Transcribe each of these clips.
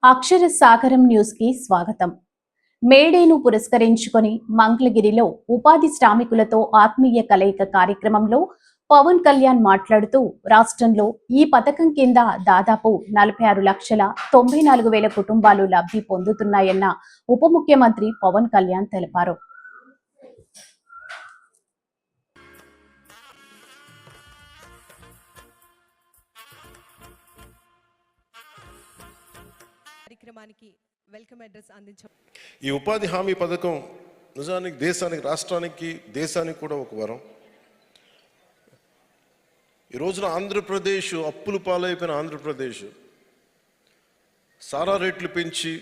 అక్షర సాగరం న్యూస్ కి స్వాగతం. మేడేను పురస్కరించుకొని మంగళగిరిలో ఉపాధి శ్రామికులతో ఆత్మీయ కలయిక కార్యక్రమంలో పవన్ కళ్యాణ్ మాట్లాడుతూ రాష్ట్రంలో ఈ పథకం కింద దాదాపు 46,94,000 కుటుంబాలు లబ్ధి పొందుతున్నాయన్న ఉప ముఖ్యమంత్రి పవన్ కళ్యాణ్ తెలిపారు. కార్యక్రమానికి వెల్కమ్ అడ్రస్ అందించాం. ఈ ఉపాధి హామీ పథకం నిజానికి దేశానికి, రాష్ట్రానికి, దేశానికి కూడా ఒక వరం. ఈ రోజున ఆంధ్రప్రదేశ్ అప్పులు పాలైపోయిన ఆంధ్రప్రదేశ్ సారా రేట్లు పెంచి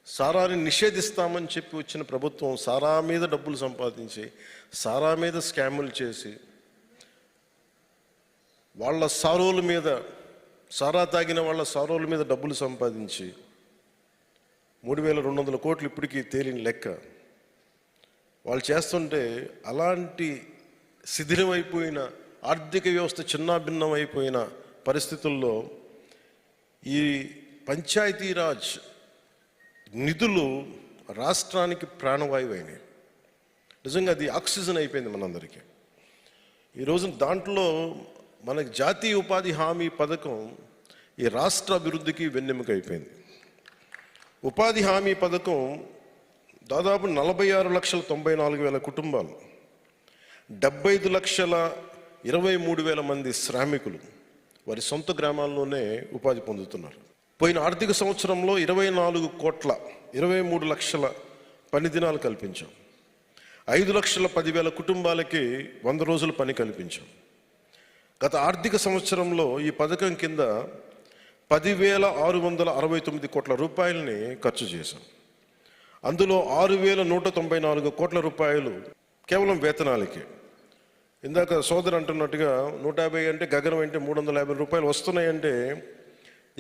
సారాని నిషేధిస్తామని చెప్పి వచ్చిన ప్రభుత్వం సారా మీద డబ్బులు సంపాదించి సారా మీద స్కాములు చేసి వాళ్ళ సారోల మీద, సారా తాగిన వాళ్ళ సారోల మీద డబ్బులు సంపాదించి 3,200 కోట్లు ఇప్పటికీ తేలిన లెక్క. వాళ్ళు చేస్తుంటే అలాంటి శిథిలమైపోయిన ఆర్థిక వ్యవస్థ చిన్నాభిన్నం అయిపోయిన పరిస్థితుల్లో ఈ పంచాయతీరాజ్ నిధులు రాష్ట్రానికి ప్రాణవాయువు అయినాయి. నిజంగా అది ఆక్సిజన్ అయిపోయింది మనందరికీ. ఈరోజు దాంట్లో మనకి జాతీయ ఉపాధి హామీ పథకం ఈ రాష్ట్ర అభివృద్ధికి వెన్నెముక అయిపోయింది. ఉపాధి హామీ పథకం దాదాపు 46,94,000 కుటుంబాలు, 75,23,000 మంది శ్రామికులు వారి సొంత గ్రామాల్లోనే ఉపాధి పొందుతున్నారు. పోయిన ఆర్థిక సంవత్సరంలో 24,23 లక్షల పని దినాలు కల్పించాం. 5,10,000 కుటుంబాలకి 100 రోజుల పని కల్పించాం. గత ఆర్థిక సంవత్సరంలో ఈ పథకం కింద 10,669 కోట్ల రూపాయలని ఖర్చు చేశాం. అందులో 6,194 కోట్ల రూపాయలు కేవలం వేతనాలకి. ఇందాక సోదరు అంటున్నట్టుగా 150 అంటే గగనం అంటే 350 రూపాయలు వస్తున్నాయంటే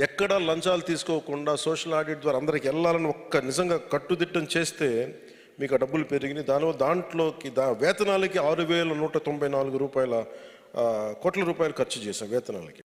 ఎక్కడా లంచాలు తీసుకోకుండా సోషల్ ఆడిట్ ద్వారా అందరికి వెళ్ళాలని ఒక్క నిజంగా కట్టుదిట్టం చేస్తే మీకు ఆ డబ్బులు పెరిగినాయి. దాంట్లోకి వేతనాలకి 6,194 కోట్ల రూపాయలు ఖర్చు చేశాం వేతనాలకి.